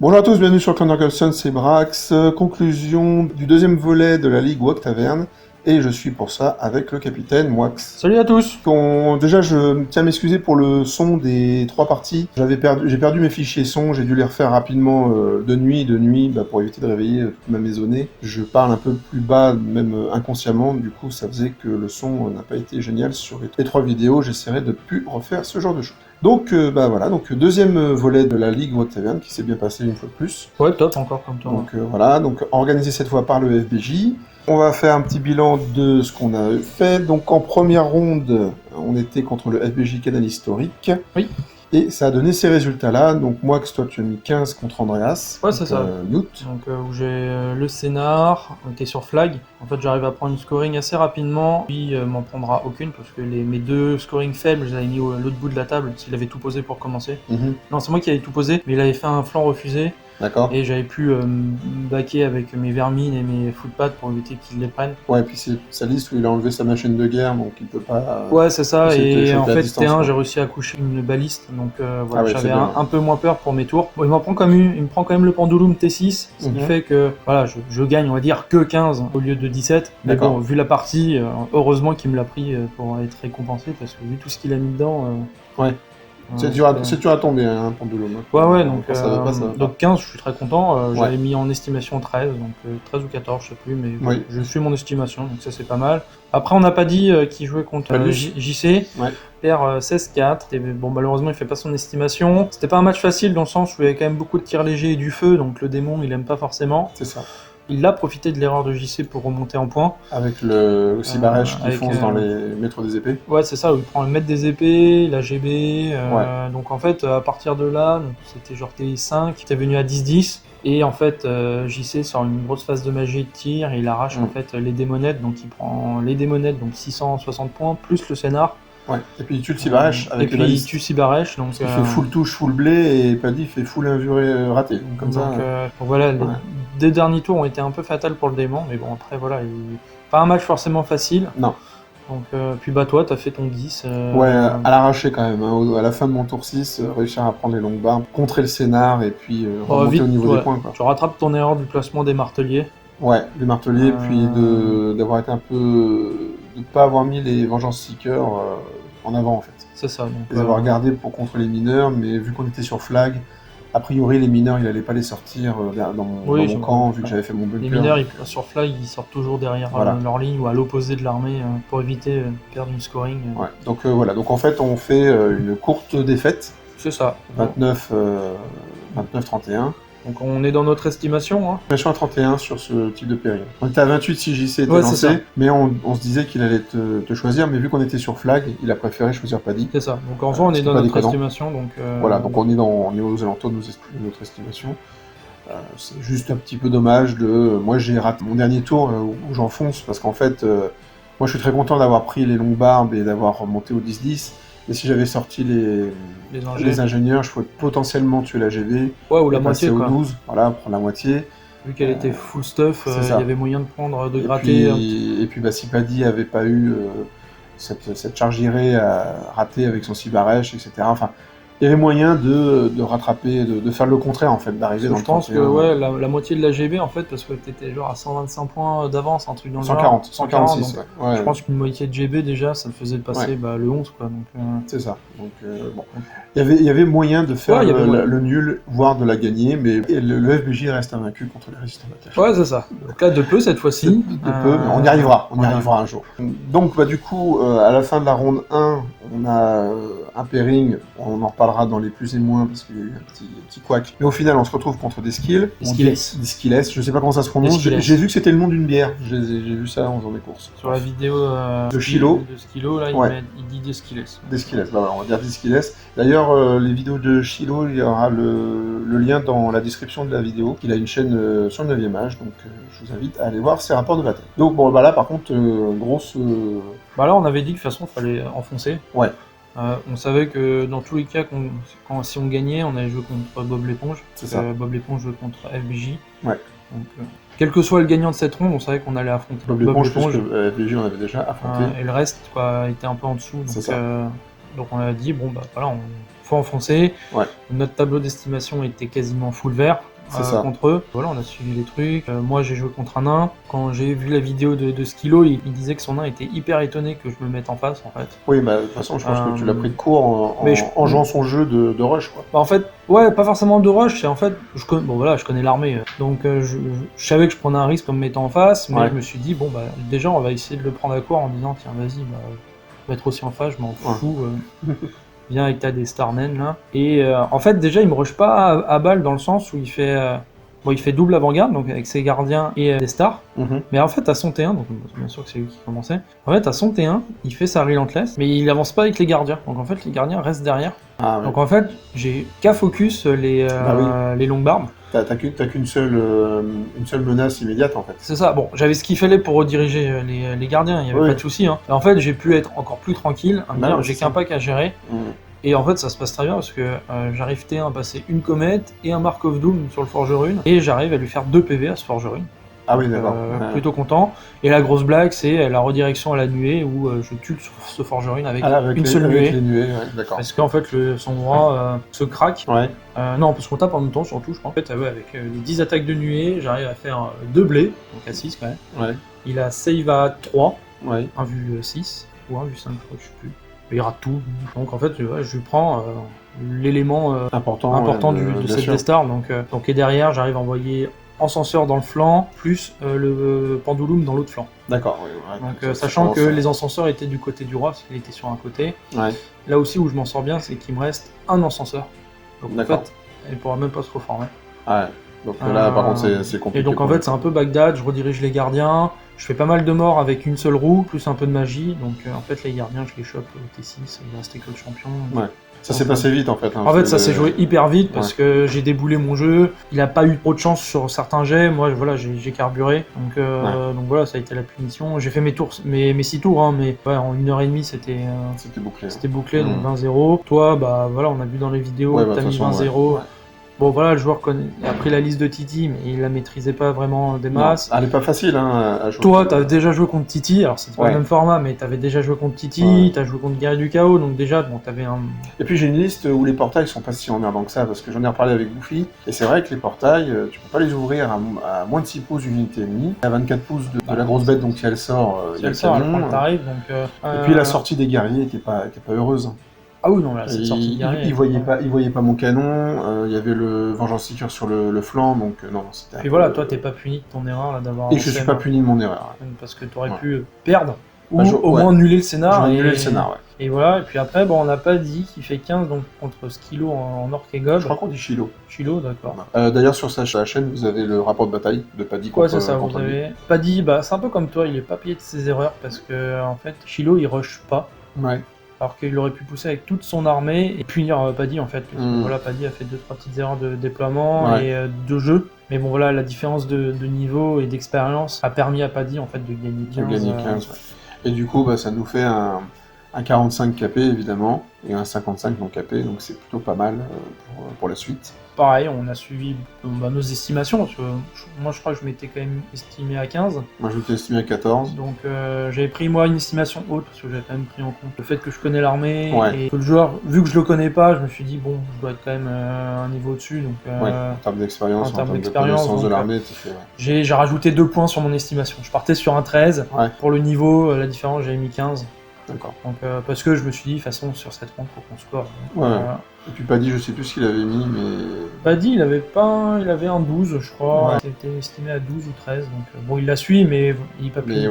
Bonjour à tous, bienvenue sur Clan Orgelson, c'est Brax. Conclusion du deuxième volet de la Ligue Wok Taverne. Et je suis pour ça avec le capitaine Wax. Salut à tous. Déjà, je tiens à m'excuser pour le son des 3 parties. J'ai perdu mes fichiers son, j'ai dû les refaire rapidement de nuit, pour éviter de réveiller toute ma maisonnée. Je parle un peu plus bas, même inconsciemment, du coup ça faisait que le son n'a pas été génial sur les 3 vidéos. J'essaierai de plus refaire ce genre de choses. Donc voilà, deuxième volet de la Ligue Wok Taverne qui s'est bien passé une fois de plus. Ouais, top, encore comme toi. Donc voilà, organisé cette fois par le FBJ. On va faire un petit bilan de ce qu'on a fait. Donc en première ronde, on était contre le FBJ Canal Historique. Oui. Et ça a donné ces résultats-là. Donc moi, toi, tu as mis 15 contre Andreas. Ouais, c'est ça. Newt. Donc où j'ai le scénar, on était sur flag. En fait, j'arrive à prendre une scoring assez rapidement. Puis m'en prendra aucune parce que mes deux scoring faibles, je les avais mis à l'autre bout de la table. S'il avait tout posé pour commencer. Non, c'est moi qui avais tout posé, mais il avait fait un flanc refusé. D'accord. Et j'avais pu backer avec mes vermines et mes footpads pour éviter qu'ils les prennent. Ouais, et puis c'est sa liste où il a enlevé sa machine de guerre, donc il peut pas... Ouais, c'est ça, et en fait, distance, T1, j'ai réussi à coucher une baliste, donc voilà, ouais, j'avais un peu moins peur pour mes tours. Bon, il me prend quand même le pendulum T6, ce qui fait que voilà, je gagne, on va dire, que 15 au lieu de 17. Mais bon, vu la partie, heureusement qu'il me l'a pris pour être récompensé, parce que vu tout ce qu'il a mis dedans... ouais. C'est dur à tomber, un pendulum. Ouais, donc, ça va pas. Donc 15, je suis très content. J'avais mis en estimation 13, donc 13 ou 14, je sais plus, mais bon, je suis mon estimation, donc ça c'est pas mal. Après, on n'a pas dit qui jouait contre JC. Ouais. Perd 16-4. Et bon, malheureusement, il fait pas son estimation. C'était pas un match facile dans le sens où il y avait quand même beaucoup de tirs légers et du feu, donc le démon, il aime pas forcément. C'est ça. Il a profité de l'erreur de JC pour remonter en points. Avec le Cibarèche qui fonce dans les maîtres des épées. Ouais, c'est ça, où il prend le maître des épées, la GB. Donc en fait, à partir de là, c'était genre T5, qui était venu à 10-10. Et en fait, JC sort une grosse phase de magie et de tir, et il arrache en fait les démonettes. Donc il prend les démonettes, donc 660 points, plus le scénar. Ouais, et puis il tue le Cibarèche avec les balistes. Et puis il tue Cibarèche, donc... Il fait full touche, full blé, et Paddy fait full invuré raté. Comme ça. Donc voilà, les deux derniers tours ont été un peu fatals pour le démon, mais bon, après voilà, pas un match forcément facile. Non. Donc, puis bah toi, t'as fait ton 10. Ouais, à l'arraché quand même, hein. À la fin de mon tour 6, réussir à prendre les longues barres, contrer le scénar, et puis remonter au niveau des points. Quoi. Tu rattrapes ton erreur du placement des marteliers. Ouais, des marteliers, puis d'avoir été un peu... de pas avoir mis les Vengeance Seekers en avant, en fait. C'est ça. Donc, les avoir gardés pour contre les mineurs, mais vu qu'on était sur flag, a priori les mineurs il allait pas les sortir dans mon camp, vu que j'avais fait mon bunker. Les mineurs sur flag ils sortent toujours derrière leur ligne ou à l'opposé de l'armée pour éviter de perdre une scoring. Ouais, donc voilà, donc en fait on fait une courte défaite. C'est ça. 29-31. Donc on est dans notre estimation. Hein. Estimation à 31 sur ce type de péril. On était à 28 si JC était lancé, mais on se disait qu'il allait te choisir, mais vu qu'on était sur flag, il a préféré choisir Paddy. C'est ça, donc en fait on est dans notre estimation. Donc, voilà, donc on est aux alentours de notre estimation. C'est juste un petit peu dommage moi j'ai raté mon dernier tour où j'enfonce, parce qu'en fait, moi je suis très content d'avoir pris les longues barbes et d'avoir remonté au 10-10. Mais si j'avais sorti les ingénieurs, je pouvais potentiellement tuer la GB. Ouais, ou la moitié, au 12, voilà, prendre la moitié. Vu qu'elle était full stuff, il y avait moyen de gratter. Et puis si Paddy avait pas eu cette charge irée à rater avec son Cibarèche, etc. Enfin, il y avait moyen de rattraper, de faire le contraire en fait, d'arriver dans le 31. Je pense que la moitié de la GB en fait, parce que t'étais genre à 125 points d'avance, un truc dans le genre. 146, donc, ouais. Je pense qu'une moitié de GB déjà, ça le faisait passer le 11 quoi. C'est ça. Donc bon, il y avait moyen de faire le nul, voire de la gagner, mais le FBJ reste invaincu contre les résistants d'attache. Ouais, c'est ça. Donc là de peu cette fois-ci. De peu, mais on y arrivera. On y arrivera un jour. Donc du coup, à la fin de la ronde 1, on a un pairing, on en reparlera dans les plus et moins parce qu'il y a eu un petit couac. Mais au final, on se retrouve contre des skills. Des skills, je sais pas comment ça se prononce. J'ai vu que c'était le nom d'une bière. J'ai vu ça en faisant des courses. Sur la vidéo de Chilo, là, il dit des skills. Des skills, bah on va dire des skills. D'ailleurs, les vidéos de Chilo, il y aura le lien dans la description de la vidéo. Il a une chaîne sur le 9e âge, donc je vous invite à aller voir ses rapports de bataille. Donc bon, bah là par contre, grosse... Bah là, on avait dit que de toute façon, il fallait enfoncer. Ouais. On savait que dans tous les cas, si on gagnait, on allait jouer contre Bob l'éponge. C'est ça. Bob l'éponge jouait contre FBJ. Ouais. Donc, quel que soit le gagnant de cette ronde, on savait qu'on allait affronter Bob l'éponge. Parce que FBJ, on avait déjà affronté. Et le reste était un peu en dessous. Donc on a dit, bon, bah voilà, faut enfoncer. Ouais. Notre tableau d'estimation était quasiment full vert. C'est ça. contre eux. Voilà, on a suivi les trucs. Moi, j'ai joué contre un nain. Quand j'ai vu la vidéo de Skilo, il disait que son nain était hyper étonné que je me mette en face, en fait. Oui, bah, de toute façon, je pense que tu l'as pris de court mais en jouant son jeu de rush, quoi. Bah, en fait, ouais, pas forcément de rush, c'est en fait, bon voilà, je connais l'armée, donc je savais que je prenais un risque en me mettant en face, mais je me suis dit, bon bah, déjà, on va essayer de le prendre à court en disant, tiens, vas-y, bah, je vais être aussi en face, je m'en fous. Viens avec ta des star naines là. Et en fait, déjà, il me rush pas à balle dans le sens où il fait double avant-garde, donc avec ses gardiens et des stars. Mais en fait, à son T1, donc bien sûr que c'est lui qui commençait. En fait, à son T1, il fait sa relentless, mais il avance pas avec les gardiens. Donc en fait, les gardiens restent derrière. Ah, ouais. Donc en fait, j'ai qu'à focus les longues barbes. T'as qu'une seule menace immédiate en fait. C'est ça. Bon, j'avais ce qu'il fallait pour rediriger les gardiens. Il y avait pas de souci. Hein. En fait, j'ai pu être encore plus tranquille. J'ai qu'un pack à gérer. Et en fait, ça se passe très bien parce que j'arrive T1 à passer une comète et un Mark of Doom sur le Forgerune. Et j'arrive à lui faire 2 PV à ce Forgerune. Ah oui, d'accord. Plutôt content. Et la grosse blague, c'est la redirection à la nuée où je tue ce Forgerune avec une seule nuée. Les nuées, d'accord. Parce qu'en fait, son bras se craque. Ouais. Non, parce qu'on tape en même temps, surtout, je crois. En fait, avec les 10 attaques de nuée, j'arrive à faire 2 blés, donc à 6 quand même. Ouais. Il a save à 3, ouais. 1 vue 6, ou 1 vue 5, je crois, je sais plus. Il rate tout. Donc en fait, je lui prends l'élément important de cette Death-Star. Donc, et derrière, j'arrive à envoyer encenseur dans le flanc, plus le pendulum dans l'autre flanc. D'accord. Ouais, donc sachant que les encenseurs étaient du côté du roi, parce qu'il était sur un côté. Ouais. Là aussi où je m'en sors bien, c'est qu'il me reste un encenseur. Donc en fait, il pourra même pas se reformer. Ouais. Donc là, par contre, c'est compliqué. Et donc en fait, c'est un peu Bagdad, je redirige les gardiens, je fais pas mal de morts avec une seule roue, plus un peu de magie. Donc en fait, les gardiens, je les chope au T6, il restait que le champion. Ouais. Ça s'est passé vite en fait. En fait, ça s'est joué hyper vite parce que j'ai déboulé mon jeu. Il a pas eu trop de chance sur certains jets. Moi, voilà, j'ai carburé. Donc voilà, ça a été la punition. J'ai fait mes tours, mes 6 tours, hein, mais ouais, en 1h30, c'était bouclé. C'était bouclé, donc 20-0. Toi, bah voilà, on a vu dans les vidéos, t'as mis 20-0. Bon voilà, le joueur a pris la liste de Titi, mais il la maîtrisait pas vraiment des masses. Elle est pas facile à jouer. Toi, t'as déjà joué contre Titi, alors c'était pas le même format, mais t'avais déjà joué contre Titi, t'as joué contre Guerrier du Chaos, donc déjà, bon, t'avais un... Et puis j'ai une liste où les portails sont pas si emmerdants que ça, parce que j'en ai reparlé avec Goofy, et c'est vrai que les portails, tu peux pas les ouvrir à moins de 6 pouces d'une unité ennemie, à 24 pouces de la grosse bête, donc si elle sort, il y a le canon. Et puis la sortie des guerriers était pas heureuse. Ah oui, non, là, cette sortie de guerrier... Il voyait pas mon canon, il y avait le Vengeance Seeker sur le flanc, donc non, c'était... Puis voilà, toi, t'es pas puni de ton erreur, là, d'avoir... Et je suis pas puni de mon erreur. Parce que t'aurais pu perdre, ou au moins annuler le scénar. Annuler le scénar, ouais. Et voilà, et puis après, bon, on n'a pas dit qu'il fait 15, donc contre Skilo en orc et gob. Je crois qu'on dit Chilo. Chilo, d'accord. D'ailleurs, sur sa chaîne, vous avez le rapport de bataille de Paddy contre... Ouais, c'est ça, vous avez... Paddy, bah, c'est un peu comme toi, il est pas payé de ses erreurs, parce que, en fait, Chilo, il rush pas. Ouais. Alors qu'il aurait pu pousser avec toute son armée et punir Paddy en fait. Parce que, voilà, Paddy a fait 2-3 petites erreurs de déploiement et de jeu. Mais bon voilà, la différence de niveau et d'expérience a permis à Paddy en fait de gagner 15. Et du coup, bah, ça nous fait un 45 KP évidemment et un 55 non KP, donc c'est plutôt pas mal pour la suite. Pareil, on a suivi nos estimations, parce que moi je crois que je m'étais quand même estimé à 15. Moi je m'étais estimé à 14. Donc j'avais pris moi une estimation haute, parce que j'avais quand même pris en compte le fait que je connais l'armée, et que le joueur, vu que je le connais pas, je me suis dit bon, je dois être quand même un niveau au-dessus. Donc, en termes d'expérience, en termes de connaissance de l'armée, j'ai rajouté 2 points sur mon estimation. Je partais sur un 13, pour le niveau, la différence j'avais mis 15. D'accord. Donc parce que je me suis dit, de toute façon, sur cette ronde, faut qu'on score. Et puis Paddy, je sais plus ce qu'il avait mis, mais... Paddy, il avait un 12, je crois. Il était estimé à 12 ou 13, donc bon, il la suit, mais il n'est pas payé.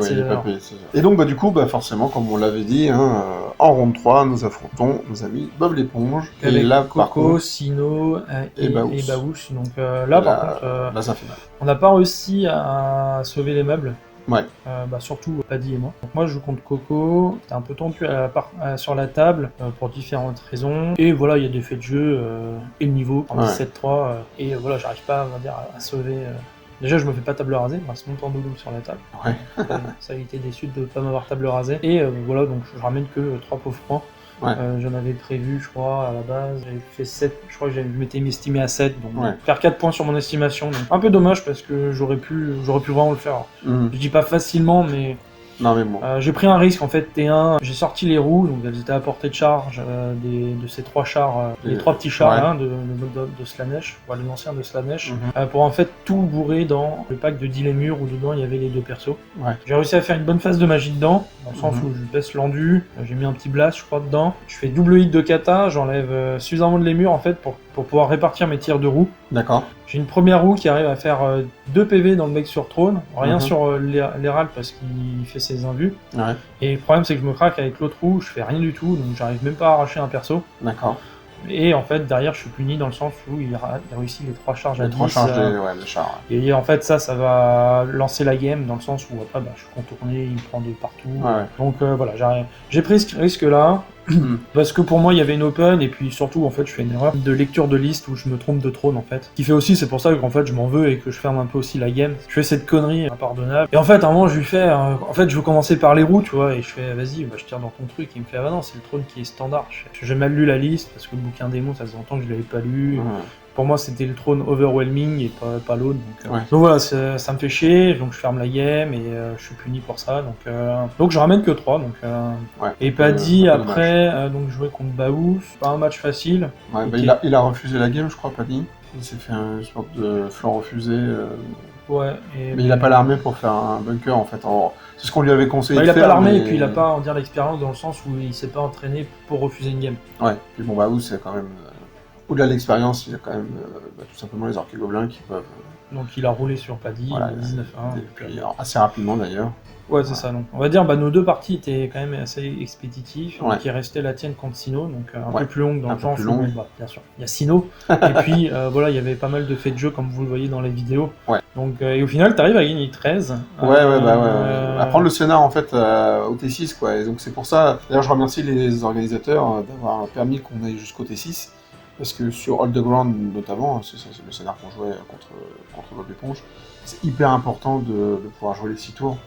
Et donc, du coup, forcément, comme on l'avait dit, en ronde 3, nous affrontons nos amis Bob l'éponge, et là, Coco, Sino et Baouche. Donc là, par contre, on n'a pas réussi à sauver les meubles. Ouais. Surtout Paddy et moi. Donc moi je joue contre Coco, c'était un peu tendu sur la table pour différentes raisons. Et voilà, il y a des faits de jeu et le niveau en 17-3 et voilà, j'arrive pas on va dire, à sauver. Déjà je me fais pas table rasée, il reste mon temps double sur la table. Ouais. Ça a été déçu de pas m'avoir table rasée. Et voilà, donc je ramène que 3 pauvres points. Ouais. J'en avais prévu, je crois, à la base. J'avais fait 7, je crois que je m'étais estimé à 7, donc faire 4 points sur mon estimation. Donc un peu dommage parce que j'aurais pu vraiment le faire. Je dis pas facilement, mais Non, mais bon. J'ai pris un risque en fait T1, j'ai sorti les roues, donc elles étaient à portée de charge de ces 3 chars, les 3 petits chars là, de Slaanesh, voilà, l'ancien de Slaanesh, pour en fait tout bourrer dans le pack de 10 lémurs où dedans il y avait les 2 persos. J'ai réussi à faire une bonne phase de magie dedans, dans le sens où je baisse l'endu, j'ai mis un petit blast je crois dedans, je fais double hit de kata, j'enlève suffisamment de lémurs en fait pour pouvoir répartir mes tirs de roues. D'accord. J'ai une première roue qui arrive à faire 2 PV dans le mec sur trône, rien sur l'Hérald parce qu'il fait ses invus. Et le problème c'est que je me craque avec l'autre roue, je fais rien du tout, donc j'arrive même pas à arracher un perso. D'accord. Et en fait derrière je suis puni dans le sens où il réussit les 3 charges à 10. 3 charges de char. Et en fait ça va lancer la game dans le sens où après je suis contourné, il me prend de partout. Donc voilà, j'ai pris ce risque là. Parce que pour moi il y avait une open et puis surtout en fait je fais une erreur de lecture de liste où je me trompe de trône en fait. Qui fait aussi, c'est pour ça qu'en fait je m'en veux et que je ferme un peu aussi la game. Je fais cette connerie impardonnable. Et en fait à un moment je lui fais, en fait je veux commencer par les roues tu vois et je fais vas-y je tire dans ton truc. Il me fait ah bah non c'est le trône qui est standard. J'ai mal lu la liste parce que le bouquin démon ça faisait longtemps que je l'avais pas lu. Pour moi, c'était le trône overwhelming et pas l'autre. Donc voilà, ça me fait chier. Donc je ferme la game et je suis puni pour ça. Donc je ramène que 3. Et Paddy, après, donc jouer contre Baous. Pas un match facile. Il a refusé la game, je crois, Paddy. Il s'est fait une sorte de flanc refusé. Mais il n'a pas l'armée pour faire un bunker en fait. C'est ce qu'on lui avait conseillé de faire. Il n'a pas l'armée et puis il n'a pas l'expérience dans le sens où il s'est pas entraîné pour refuser une game. Puis bon, Baous, c'est quand même. Au-delà de l'expérience, il y a quand même tout simplement les orques et gobelins qui peuvent... Donc il a roulé sur Paddy, 19-1. Et puis assez rapidement d'ailleurs. Ouais, c'est ça. Donc, on va dire nos 2 parties étaient quand même assez expéditives. Donc il restait la tienne contre Sino, donc un peu plus longue dans le sens où, bien sûr, il y a Sino. Et puis voilà, il y avait pas mal de faits de jeu comme vous le voyez dans les vidéos. Donc, et au final, tu arrives à gagner 13. À prendre le scénar en fait au T6 quoi. Et donc c'est pour ça, d'ailleurs je remercie les organisateurs d'avoir permis qu'on aille jusqu'au T6. Parce que sur All the Ground notamment, c'est le scénar qu'on jouait contre Bob l'éponge, c'est hyper important de pouvoir jouer les 6 tours.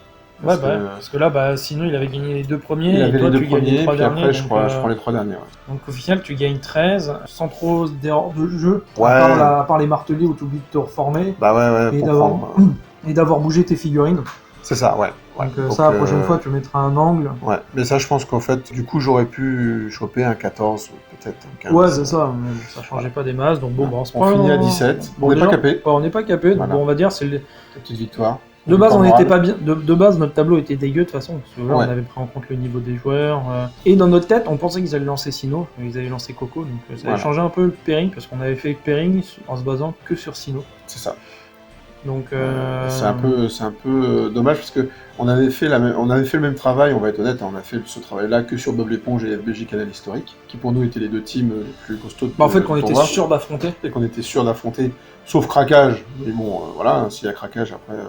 Parce que là, sinon il avait gagné les 2 premiers, il avait toi les 2 tu gagnes les 3 puis derniers. Après je prends les 3 derniers. Donc au final tu gagnes 13, sans trop d'erreurs de jeu, à part les marteliers où tu oublies de te reformer, et d'avoir bougé tes figurines. C'est ça, Donc ça, la prochaine fois, tu mettras un angle. Mais ça, je pense qu'en fait, du coup, j'aurais pu choper un 14, peut-être un 15. C'est ça, mais ça changeait pas des masses, donc bon, on finit à 17. On n'est pas capé. On n'est pas capé, donc on va dire, c'est la petite victoire. De base, on n'était pas bien. De base, notre tableau était dégueu de toute façon, parce que là, on avait pris en compte le niveau des joueurs. Et dans notre tête, on pensait qu'ils allaient lancer Sino, ils avaient lancé Coco, donc ça avait changé un peu le pairing, parce qu'on avait fait pairing en se basant que sur Sino. C'est ça. Donc c'est un peu dommage parce que on avait fait le même travail, on va être honnête, on a fait ce travail-là que sur Bob l'éponge et FBJ Canal Historique, qui pour nous étaient les 2 teams les plus costauds. En fait, qu'on était sûr d'affronter. Et qu'on était sûr d'affronter, sauf craquage. Mais bon, voilà, s'il y a craquage, après,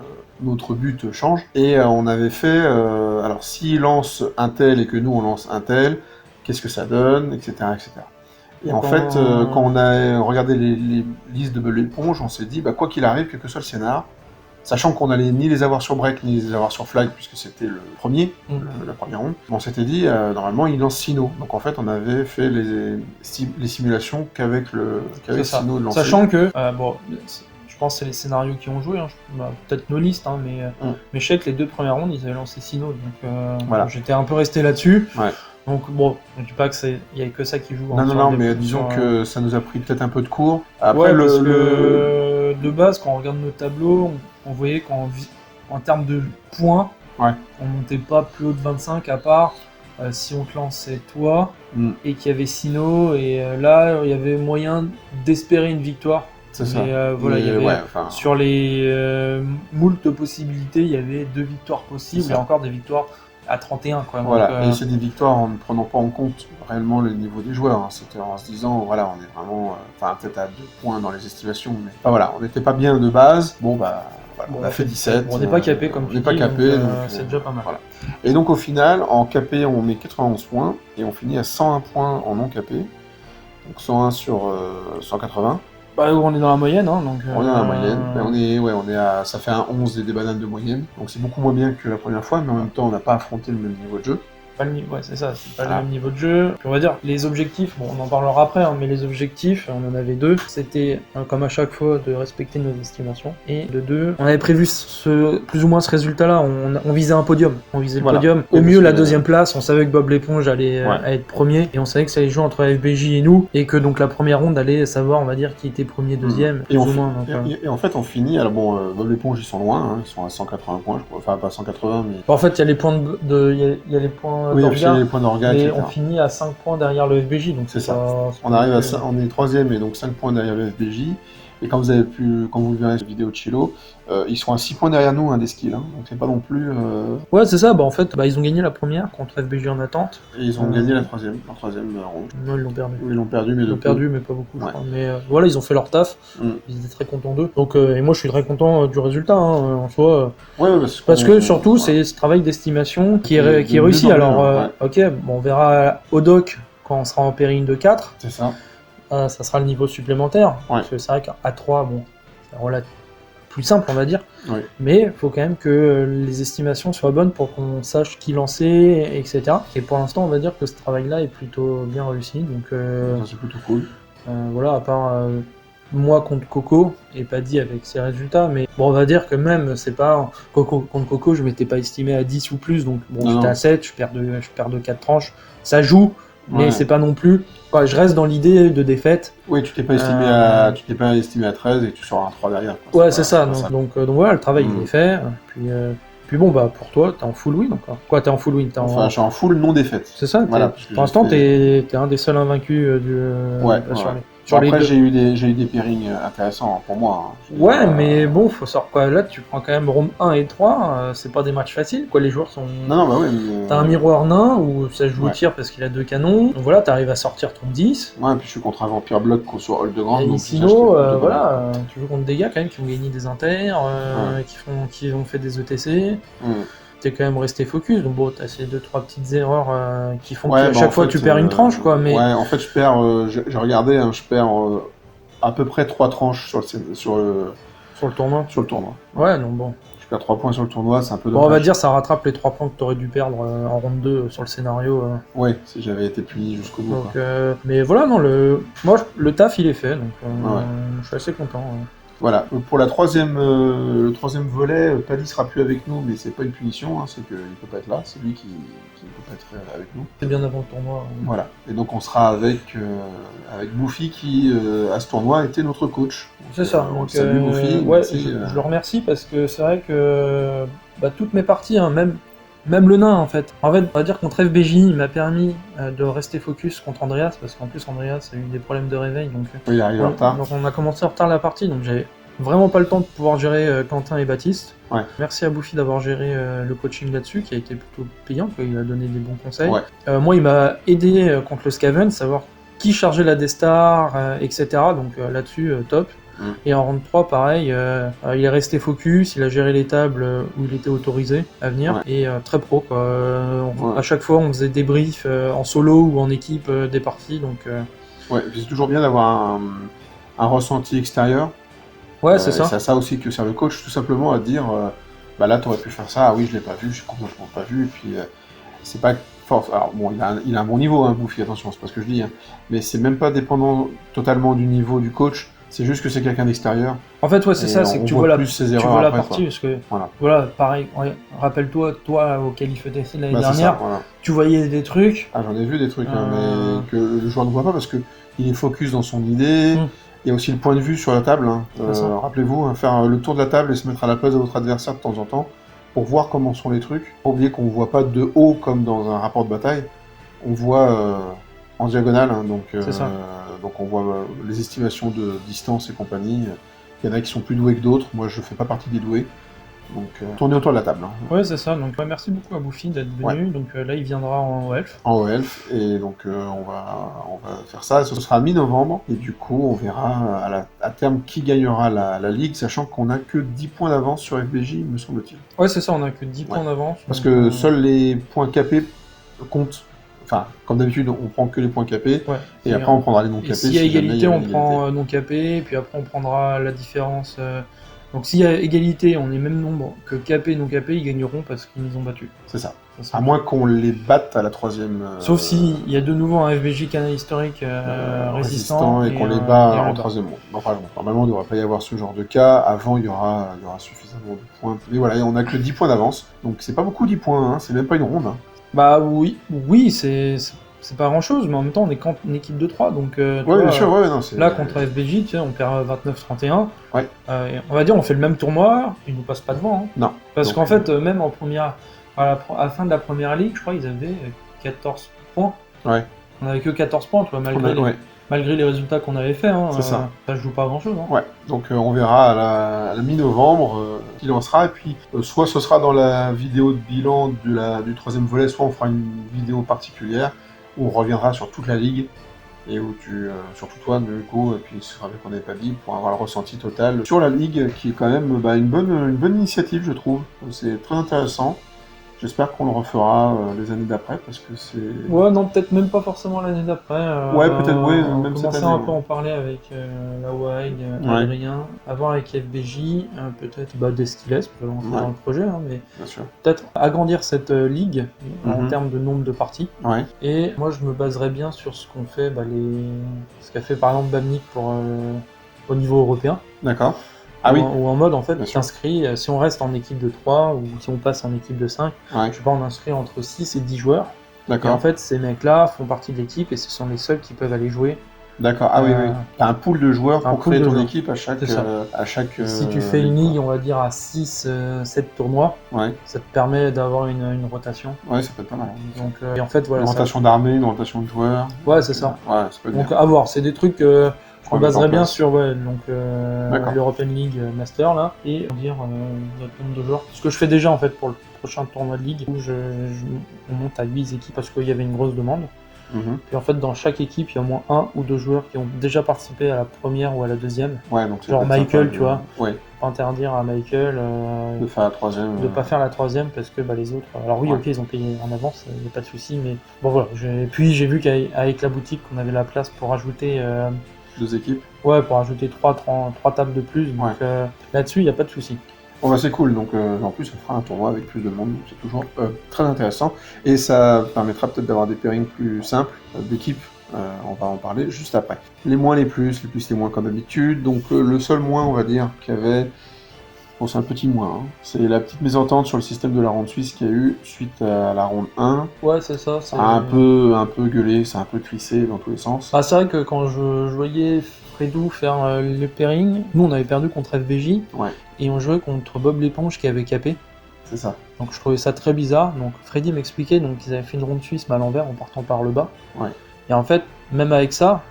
notre but change. Et on avait fait, alors s'il lance un tel et que nous on lance un tel, qu'est-ce que ça donne, etc. etc. Et en fait, quand on a regardé les listes de Bob l'éponge, on s'est dit, quoi qu'il arrive, quel que soit le scénar, sachant qu'on allait ni les avoir sur break, ni les avoir sur flag, puisque c'était le premier, la première ronde, on s'était dit, normalement, il lance Sino. Donc en fait, on avait fait les simulations qu'avec Sino de lancer. Sachant que, je pense que c'est les scénarios qui ont joué, peut-être nos listes, mais je sais que les 2 premières rondes, ils avaient lancé Sino, donc j'étais un peu resté là-dessus. Donc bon, je dis pas que il y a que ça qui joue. Non, mais disons que ça nous a pris peut-être un peu de cours. Après, de base, quand on regarde nos tableaux, on voyait qu'en termes de points, on montait pas plus haut de 25, à part si on te lançait toi, et qu'il y avait Sino, et là, il y avait moyen d'espérer une victoire. C'est ça. Sur les moult possibilités, il y avait 2 victoires possibles, et encore des victoires à 31 quoi. Et c'est des victoires en ne prenant pas en compte réellement le niveau des joueurs. C'était en se disant on est vraiment, peut-être à 2 points dans les estimations, mais on n'était pas bien de base. On a fait 17. On n'est pas capé comme tu dis. On n'est pas capé, donc c'est déjà pas mal. Et donc au final, en capé, on met 91 points et on finit à 101 points en non capé. Donc 101 sur 180. On est dans la moyenne, donc... On est dans la moyenne, on est ça fait un 11 et des bananes de moyenne, donc c'est beaucoup moins bien que la première fois, mais en même temps on n'a pas affronté le même niveau de jeu. pas le niveau, ouais, c'est ça, c'est pas Voilà. le même niveau de jeu. Puis on va dire, les objectifs, bon, on en parlera après, hein, mais les objectifs, on en avait deux. C'était, comme à chaque fois, de respecter nos estimations. Et de deux, on avait prévu plus ou moins ce résultat-là. On visait un podium. On visait le podium. Au mieux, la deuxième place. On savait que Bob l'éponge allait être premier. Et on savait que ça allait jouer entre FBJ et nous. Et que donc la première ronde allait savoir, on va dire, qui était premier, deuxième, plus ou moins. Et en fait, on finit. Alors bon, Bob l'éponge, ils sont loin. Hein, ils sont à 180 points, je crois. Enfin, pas 180, mais. En fait, il y a les points il y a les points oui, d'orga. les points d'orga, Et etc. on finit à 5 points derrière le FBJ. Donc c'est ça. On arrive à on est troisième et donc 5 points derrière le FBJ. Et quand vous verrez cette vidéo de Chilo, ils sont à 6 points derrière nous, des skills. Hein, donc c'est pas non plus. Ouais, c'est ça. Bah, en fait, ils ont gagné la première contre FBJ en attente. Et ils ont gagné la troisième ronde. Non, ils l'ont perdu. Ils l'ont perdu, mais mais pas beaucoup. Je crois. Mais voilà, ils ont fait leur taf. Ils étaient très contents d'eux. Donc, et moi, je suis très content du résultat en soi. Parce que surtout, c'est ce travail d'estimation qui est réussi. Alors, ok, bon, on verra au doc quand on sera en péri 2 4. C'est ça. Ça sera le niveau supplémentaire. Parce que c'est vrai qu'à 3, bon, c'est relativement plus simple, on va dire. Mais il faut quand même que les estimations soient bonnes pour qu'on sache qui lancer, etc. Et pour l'instant, on va dire que ce travail-là est plutôt bien réussi. Donc, ça, c'est plutôt cool. Voilà, à part moi contre Coco, et pas dit avec ses résultats, mais bon, on va dire que même, c'est pas Coco contre Coco, je m'étais pas estimé à 10 ou plus, donc bon, j'étais à 7, je perds de 4 tranches. Ça joue, mais c'est pas non plus. Quoi, je reste dans l'idée de défaite. Oui, tu t'es pas estimé à 13 et tu sors un 3 derrière. Quoi. Ouais, c'est ça. Donc voilà, le travail il est fait. Puis bon, bah pour toi, t'es en full win encore. Quoi, t'es en full win? Enfin, je suis en full non défaite. C'est ça. Voilà, pour l'instant, t'es un des seuls invaincus Après, j'ai eu des pairings intéressants pour moi. Ouais, mais bon, faut sortir quoi. Là, tu prends quand même round 1 et 3, c'est pas des matchs faciles, quoi. Les joueurs sont. Non, bah ouais. Mais... T'as un miroir nain où ça joue au tir parce qu'il a 2 canons. Donc voilà, t'arrives à sortir ton 10. Ouais, puis je suis contre un vampire bloc sur Hold de Grande. Et sinon, voilà, tu joues contre des gars quand même qui ont gagné des inters, qui ont fait des ETC. T'es quand même resté focus, donc bon, t'as ces 2-3 petites erreurs qui font qu'à chaque fois tu perds une tranche, quoi. Mais... Ouais, en fait, je perds, j'ai regardé, hein, je perds à peu près 3 tranches sur le tournoi. Sur le tournoi. Ouais, donc bon. Je perds 3 points sur le tournoi, c'est un peu dommage. Bon, on va dire ça rattrape les 3 points que t'aurais dû perdre en round 2 sur le scénario. Ouais, si j'avais été puni jusqu'au bout. Donc, mais voilà, non, moi, le taf il est fait, donc je suis assez content. Voilà, pour le troisième volet, Paddy sera plus avec nous, mais c'est pas une punition, hein, c'est qu'il peut pas être là, c'est lui qui ne peut pas être avec nous. C'est bien avant le tournoi. Voilà, et donc on sera avec Bouffi qui, à ce tournoi, était notre coach. C'est ça, donc salut Bouffi. Ouais, je le remercie parce que c'est vrai que toutes mes parties, hein, même le nain en fait. En fait, on va dire contre FBJ, il m'a permis de rester focus contre Andreas, parce qu'en plus Andreas a eu des problèmes de réveil. Donc, oui, il arrive en retard. Donc on a commencé en retard la partie, donc j'avais vraiment pas le temps de pouvoir gérer Quentin et Baptiste. Ouais. Merci à Bouffi d'avoir géré le coaching là-dessus, qui a été plutôt payant, il a donné des bons conseils. Ouais. Moi, il m'a aidé contre le Scaven, savoir qui chargeait la D-Star, etc. Donc là-dessus, top. Et en round 3, pareil, il est resté focus, il a géré les tables où il était autorisé à venir, et très pro, quoi. À chaque fois, on faisait des briefs en solo ou en équipe des parties, donc... Ouais, c'est toujours bien d'avoir un ressenti extérieur. Ouais, c'est ça. C'est à ça aussi que sert le coach, tout simplement à dire, là, t'aurais pu faire ça, ah oui, je l'ai pas vu, j'ai complètement pas vu, et puis c'est pas... Alors bon, il a un bon niveau, hein, Bouffi, attention, c'est pas ce que je dis, hein, mais c'est même pas dépendant totalement du niveau du coach. C'est juste que c'est quelqu'un d'extérieur. En fait, ouais, c'est ça, c'est que tu vois la partie, parce que, voilà, pareil, rappelle-toi, toi, au Qualif ETC l'année dernière, tu voyais des trucs. Ah, j'en ai vu des trucs, hein, mais que le joueur ne voit pas parce qu'il est focus dans son idée. Il y a aussi le point de vue sur la table. Hein. Rappelez-vous, hein, faire le tour de la table et se mettre à la place de votre adversaire de temps en temps pour voir comment sont les trucs. Pas oublier qu'on ne voit pas de haut comme dans un rapport de bataille. On voit en diagonale, hein, donc on voit les estimations de distance et compagnie. Il y en a qui sont plus doués que d'autres, moi je fais pas partie des doués. Donc tournez autour de la table. Hein. Ouais, c'est ça, donc merci beaucoup à Bouffi d'être venu, donc là il viendra en OELF. En OELF, et donc on va faire ça, ce sera mi-novembre, et du coup on verra à terme qui gagnera la ligue, sachant qu'on n'a que 10 points d'avance sur FBJ, me semble-t-il. Ouais, c'est ça, on n'a que 10 points d'avance. Parce que seuls les points capés comptent. Enfin, comme d'habitude, on prend que les points capés, et après on prendra les non capés. Si y a égalité, on prend non capés, puis après on prendra la différence Donc s'il y a égalité, on est même nombre que capé, non capé, ils gagneront parce qu'ils nous ont battus. C'est ça. Ça, À moins qu'on les batte à la 3e. Sauf si il y a de nouveau un FBJ canal historique résistant et qu'on les bat en 3e monde. Enfin, normalement, il ne devrait pas y avoir ce genre de cas. Avant, il y aura suffisamment de points. Mais voilà, on n'a que 10 points d'avance. Donc c'est pas beaucoup 10 points, hein. C'est même pas une ronde. Hein. Bah oui, c'est pas grand chose, mais en même temps on est qu'une équipe de 3, donc ouais, bien sûr, ouais, non, là contre FBJ, tu sais, on perd 29-31. Ouais. On va dire on fait le même tournoi, ils nous passent pas devant. Hein. Non. Parce qu'en fait, même en première, à la fin de la première ligue, je crois ils avaient 14 points. Ouais. On avait que 14 points, tu vois, malgré les résultats qu'on avait fait. Hein, c'est ça. Ça joue pas grand chose. Hein. Ouais. Donc on verra à la mi-novembre qui lancera, et puis soit ce sera dans la vidéo de bilan du 3e volet, soit on fera une vidéo particulière où on reviendra sur toute la ligue et où surtout toi, Nico, et puis ce sera avec qu'on n'est pas libre pour avoir le ressenti total sur la ligue, qui est quand même une bonne initiative, je trouve. C'est très intéressant. J'espère qu'on le refera les années d'après, parce que c'est... Ouais, non, peut-être même pas forcément l'année d'après. Ouais, peut-être, ouais, même cette année. On un peu en parler avec la WAG, Adrien, avant avec FBJ, peut-être Destilles peut lancer dans le projet, hein, mais peut-être agrandir cette ligue en termes de nombre de parties. Ouais. Et moi, je me baserais bien sur ce qu'on fait, ce qu'a fait par exemple Bamnik au niveau européen. D'accord. Ah oui. Ou en mode, en fait, tu t'inscris, si on reste en équipe de 3 ou si on passe en équipe de 5, je sais pas, on inscrit entre 6 et 10 joueurs. D'accord. Et en fait, ces mecs-là font partie de l'équipe et ce sont les seuls qui peuvent aller jouer. D'accord. Ah oui. T'as un pool de joueurs pour créer ton équipe à chaque. Si tu fais une ligue, on va dire à 6-7 tournois, ça te permet d'avoir une rotation. Ouais, ça peut être pas mal. Donc, et en fait, voilà. Une rotation d'armée, une rotation de joueurs. Ouais, c'est ça. Ouais, ça peut être donc, à voir. C'est des trucs. Je me baserais bien sur l'European League Master là, et dire notre nombre de joueurs. Ce que je fais déjà en fait pour le prochain tournoi de ligue, où on monte à 8 équipes parce qu'il y avait une grosse demande. Puis en fait dans chaque équipe il y a au moins 1 ou 2 joueurs qui ont déjà participé à la première ou à la deuxième. Ouais, donc genre Michael, tu vois. Ouais. Pas interdire à Michael de faire la 3e. De pas faire la 3e parce que les autres. Alors oui, ok, ils ont payé en avance, il n'y a pas de souci, mais bon voilà. Puis j'ai vu qu'avec la boutique qu'on avait la place pour ajouter 2 équipes. Ouais, pour ajouter 3 tables de plus. Donc là-dessus, il n'y a pas de souci. Bon, c'est cool. Donc en plus, ça fera un tournoi avec plus de monde. Donc c'est toujours très intéressant. Et ça permettra peut-être d'avoir des pairings plus simples d'équipes. On va en parler juste après. Les moins, les plus les moins comme d'habitude. Donc le seul moins, on va dire, qu'il y avait... Bon, c'est un petit moins. Hein. C'est la petite mésentente sur le système de la ronde suisse qu'il y a eu suite à la ronde 1. Ouais, c'est ça. Ça a un peu gueulé, ça a un peu crissé dans tous les sens. C'est vrai que quand je voyais Fredou faire le pairing, nous on avait perdu contre FBJ, et on jouait contre Bob l'éponge qui avait capé. C'est ça. Donc je trouvais ça très bizarre. Donc Freddy m'expliquait qu'ils avaient fait une ronde suisse mais à l'envers en partant par le bas. Et en fait, même avec ça...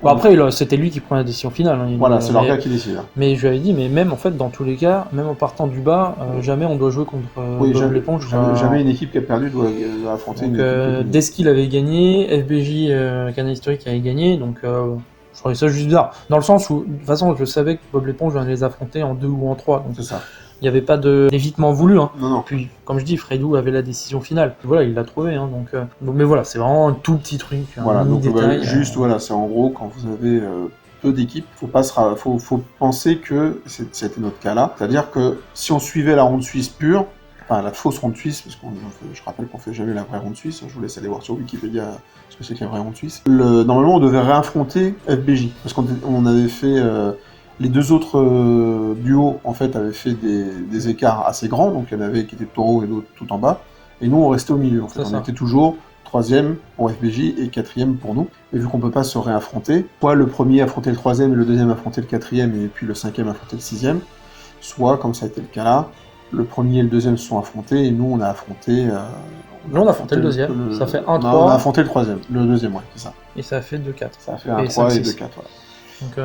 Bon, après, c'était lui qui prend la décision finale. Hein. Voilà, c'est leur gars qui décide. Hein. Mais je lui avais dit, mais même en fait, dans tous les cas, même en partant du bas, jamais on doit jouer contre Bob l'éponge. Jamais une équipe qui a perdu doit affronter une équipe. Deskill avait gagné, FBJ, Canal Historique avait gagné, donc je trouvais ça juste bizarre. Dans le sens où, de toute façon, je savais que Bob l'éponge allait les affronter en 2 ou en 3. Donc c'est ça. Il n'y avait pas d'évitement voulu. Hein. Non. Puis, comme je dis, Fredou avait la décision finale. Voilà, il l'a trouvé. Hein, donc, mais voilà, c'est vraiment un tout petit truc. Voilà, donc détail, juste, voilà, c'est en gros, quand vous avez peu d'équipes, faut penser que c'était notre cas là. C'est-à-dire que si on suivait la ronde suisse pure, enfin la fausse ronde suisse, parce que je rappelle qu'on fait jamais la vraie ronde suisse, je vous laisse aller voir sur Wikipédia ce que c'est que la vraie ronde suisse. Normalement, on devait réaffronter FBJ, parce qu'on avait fait... Les 2 autres duos, en fait, avaient fait des écarts assez grands, donc il y en avait qui étaient taureau et d'autres tout en bas, et nous, on restait au milieu, en fait. On était toujours 3e pour FBJ et 4e pour nous, et vu qu'on peut pas se réaffronter, soit le premier affrontait le 3e, et le deuxième affrontait le 4e, et puis le 5e affrontait le 6e, soit, comme ça a été le cas là, le premier et le deuxième se sont affrontés, et nous, on a affronté... Nous, on a affronté le deuxième, ça fait 1-3. On a affronté le 3e, le deuxième, ouais, c'est ça. Et ça a fait 2-4. Ça a fait 1-3 et 2-4, voilà. Donc,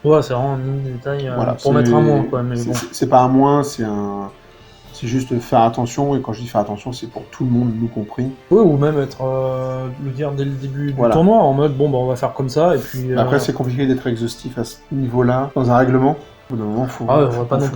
ouais, c'est vraiment un mini détail pour mettre un moins, quoi. Mais bon. C'est pas un moins, c'est juste faire attention, et quand je dis faire attention, c'est pour tout le monde, nous compris. Oui, ou même le dire dès le début du tournoi, en mode, bon, on va faire comme ça, et puis... Après, c'est compliqué d'être exhaustif à ce niveau-là, dans un règlement. Au bout d'un moment, faut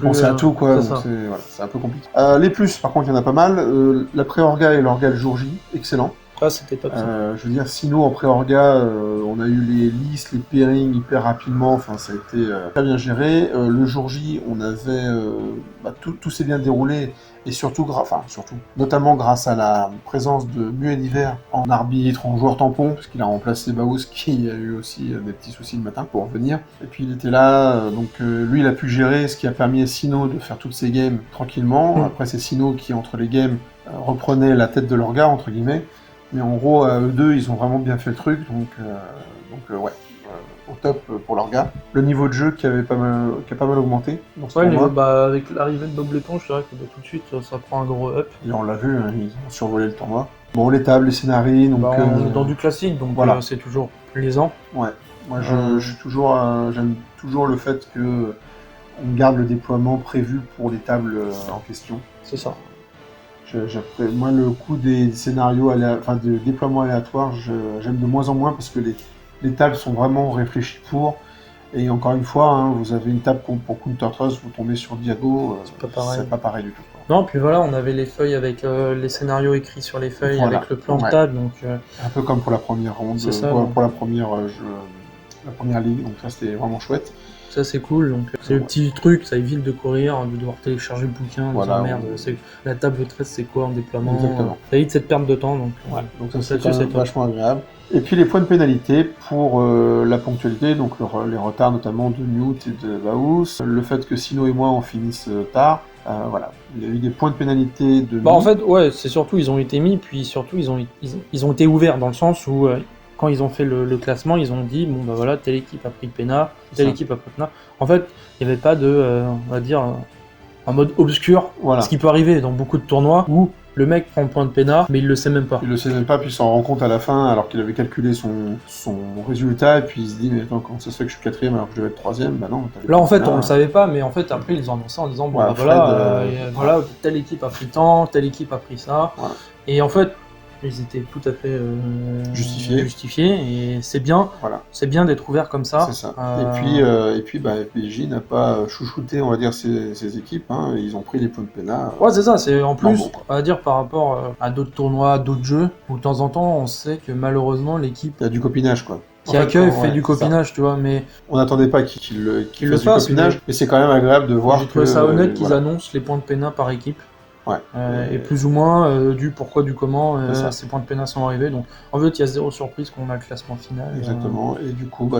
penser à tout, quoi. C'est un peu compliqué. Les plus, par contre, il y en a pas mal. La pré-orga et l'orga le jour J, excellent. Ah, c'était top ça. Je veux dire, Sinnoh en pré-orga, on a eu les listes, les pairings hyper rapidement, enfin ça a été très bien géré. Le jour J, on avait tout s'est bien déroulé et surtout, notamment grâce à la présence de Muet d'hiver en arbitre, en joueur tampon, parce qu'il a remplacé Baous qui a eu aussi des petits soucis le matin pour revenir. Et puis il était là, lui il a pu gérer, ce qui a permis à Sinnoh de faire toutes ses games tranquillement. Après c'est Sinnoh qui entre les games reprenait la tête de leur gars entre guillemets. Mais en gros, eux deux, ils ont vraiment bien fait le truc, donc ouais, au top pour leur gars. Le niveau de jeu qui a pas mal augmenté. Avec l'arrivée de Bob l'éponge, c'est vrai que tout de suite, ça prend un gros up. Et on l'a vu, hein, ils ont survolé le tournoi. Bon, les tables, les scénarios, donc... on est dans du classique, donc voilà. C'est toujours plaisant. Ouais, moi j'aime toujours le fait que on garde le déploiement prévu pour les tables en question. C'est ça. Moi, le coup des scénarios, de déploiement aléatoire, j'aime de moins en moins parce que les tables sont vraiment réfléchies pour. Et encore une fois, hein, vous avez une table pour Counter Trust, vous tombez sur Diago, c'est pas pareil du tout. Non, puis voilà, on avait les feuilles avec les scénarios écrits sur les feuilles, avec le plan de table. Donc, un peu comme pour la première ronde, pour la première ligue, donc ça c'était vraiment chouette. Ça c'est cool, donc c'est le petit truc, ça évite de courir, de devoir télécharger le bouquin, de dire merde, la table 13 c'est quoi en déploiement. Exactement. Ça évite cette perte de temps, donc ça c'est vachement agréable. Et puis les points de pénalité pour la ponctualité, donc les retards notamment de Newt et de Baous, le fait que Sinnoh et moi on finisse tard, voilà. Il y a eu des points de pénalité de en fait, ouais, c'est surtout ils ont été mis, puis surtout ils ont été ouverts dans le sens où quand ils ont fait le classement, ils ont dit bon bah voilà, telle équipe a pris Pena, telle équipe a pris Pena. En fait, il n'y avait pas de, on va dire, en mode obscur, ce qui peut arriver dans beaucoup de tournois où le mec prend le point de Pena, mais il le sait même pas. Il le sait même pas, puis il s'en rend compte à la fin, alors qu'il avait calculé son résultat, et puis il se dit, mais attends, comment ça se fait que je suis 4ème alors que je devais être 3ème? Bah non. Là, en fait, on le savait pas, mais en fait, après, ils ont annoncé en disant, bon, bah voilà, telle équipe a pris tant, telle équipe a pris ça. Voilà. Et en fait, ils étaient tout à fait justifiés, et c'est bien, c'est bien d'être ouvert comme ça. C'est ça. Et puis FBJ n'a pas chouchouté, on va dire, ses équipes, hein. Ils ont pris les points de Pena. Ouais, c'est ça, c'est en plus, on va dire, par rapport à d'autres tournois, d'autres jeux, où de temps en temps, on sait que malheureusement, l'équipe... Il y a du copinage, quoi. Qui accueille fait du copinage, tu vois, mais... On n'attendait pas qu'il le fasse du copinage, mais c'est quand même agréable de voir que... J'ai trouvé ça honnête qu'ils annoncent les points de Pena par équipe. Ouais. Et plus ou moins du pourquoi, du comment ces points de Pena sont arrivés. Donc en fait, il y a zéro surprise qu'on a le classement final. Exactement. Et du coup,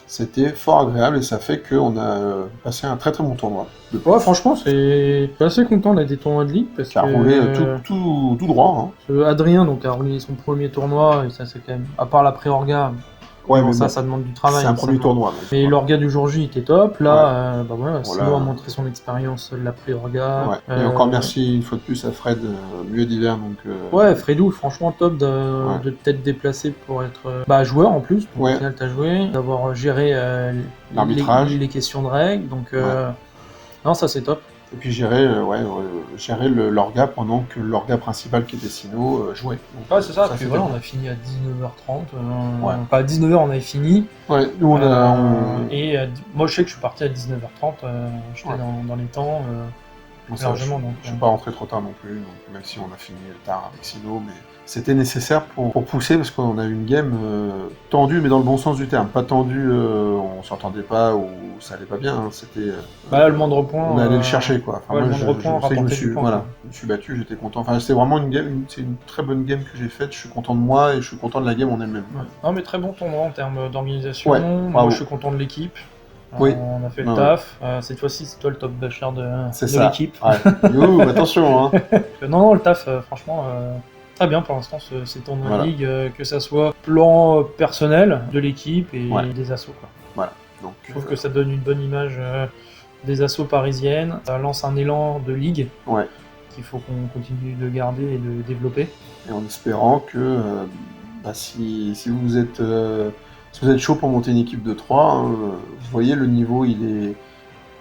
c'était fort agréable et ça fait qu'on a passé un très très bon tournoi. Ouais, franchement, je suis assez content d'être des tournois de ligue parce qu'il a roulé tout droit. Hein. Adrien donc a roulé son premier tournoi et ça c'est quand même, à part la pré-orga. Ouais, bon, ça demande du travail. C'est un premier tournoi. Mais l'orga du jour J était top. Là, Sinnoh a montré son expérience de la pré-orga. Ouais. Et encore merci une fois de plus à Fred, Muet d'hiver. Ouais, Fredou, franchement top de t'être déplacé pour être joueur en plus. Au final, t'as joué, d'avoir géré l'arbitrage, les questions de règles. Donc, non, ça c'est top. Et puis gérer l'orga pendant que l'orga principal qui était Sinnoh jouait. Donc, c'est ça. Puis voilà, on a fini à 19h30. Enfin, à 19h on avait fini. Ouais, nous on a... Et moi je sais que je suis parti à 19h30. J'étais dans les temps. Largement, je suis pas rentré trop tard non plus, donc, même si on a fini tard avec Sinnoh, mais c'était nécessaire pour pousser parce qu'on a eu une game tendue, mais dans le bon sens du terme. Pas tendue, on s'entendait pas ou ça allait pas bien. Hein. C'était. Le moindre point. On allait le chercher quoi. Enfin, le moindre point je me suis battu, j'étais content. Enfin, c'était vraiment c'est une très bonne game que j'ai faite. Je suis content de moi et je suis content de la game en elle-même. Ouais. Non, mais très bon tournoi en termes d'organisation. Ouais, moi, je suis content de l'équipe. Oui. On a fait le taf. Cette fois-ci, c'est toi le top basher de l'équipe. Ouais. Attention. Hein. Non, le taf, franchement, très bien pour l'instant, ces tournois de ligue, que ça soit plan personnel de l'équipe et des assos. Quoi. Voilà. Donc, je trouve que ça donne une bonne image des assos parisiennes. Ça lance un élan de ligue qu'il faut qu'on continue de garder et de développer. Et en espérant que si vous êtes... Si vous êtes chaud pour monter une équipe de 3, vous voyez le niveau, il est...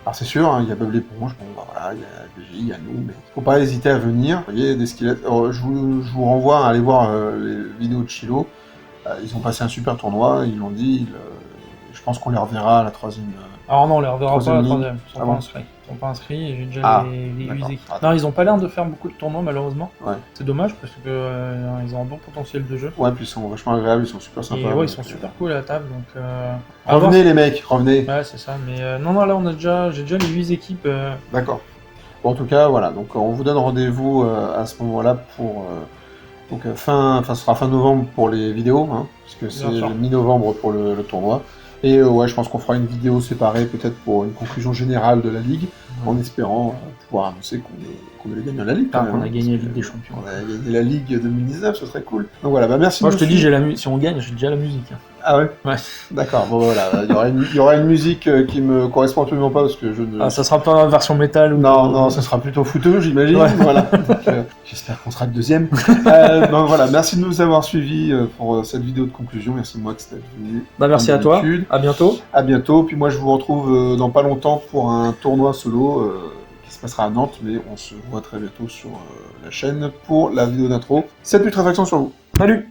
Alors c'est sûr, il y a Bob l'éponge, il y a BJ, il y a nous, mais faut pas hésiter à venir. Vous voyez, des squelettes. Je vous renvoie à aller voir les vidéos de Chilo. Ils ont passé un super tournoi, ils l'ont dit, je pense qu'on les reverra à la 3e. Alors non, on les reverra pas à la Troisième 3e. Ils sont Ah pas bon inscrits. Ils sont pas inscrits et j'ai déjà les 8 d'accord. équipes. Ah, Non, ils ont pas l'air de faire beaucoup de tournois malheureusement. Ouais. C'est dommage parce que ils ont un bon potentiel de jeu. Ouais, puis ils sont vachement agréables, ils sont super sympas. Et ouais, ils sont super cool à la table. Donc, à voir. Revenez les mecs, revenez. Ouais, c'est ça. Mais non, là, j'ai déjà les 8 équipes. D'accord. Bon, en tout cas, voilà. Donc, on vous donne rendez-vous à ce moment-là pour. Donc, ce sera fin novembre pour les vidéos, hein, puisque c'est Bien sûr. mi-novembre pour le tournoi. Et ouais, je pense qu'on fera une vidéo séparée, peut-être pour une conclusion générale de la Ligue, en espérant pouvoir annoncer qu'on est les gagnants de la Ligue. Ah, quand même, qu'on a hein, gagné la parce Ligue que des Champions. On a gagné la Ligue 2019, ce serait cool. Donc voilà, bah merci. Moi, de je te nous dis, suivre. si on gagne, j'ai déjà la musique. Hein. Ah ouais. Ouais. D'accord. Bon voilà, il y aura une musique qui me correspond absolument pas parce que je ne. Ah, ça sera pas version métal ou. Non, ça sera plutôt fouteux, j'imagine. Ouais. Voilà. Donc, j'espère qu'on sera le deuxième. Donc voilà, merci de nous avoir suivis pour cette vidéo de conclusion. Merci Max d'être venu. Bah, merci à toi. À bientôt. À bientôt. Puis moi, je vous retrouve dans pas longtemps pour un tournoi solo qui se passera à Nantes, mais on se voit très bientôt sur la chaîne pour la vidéo d'intro. Cette putréfaction sur vous. Salut.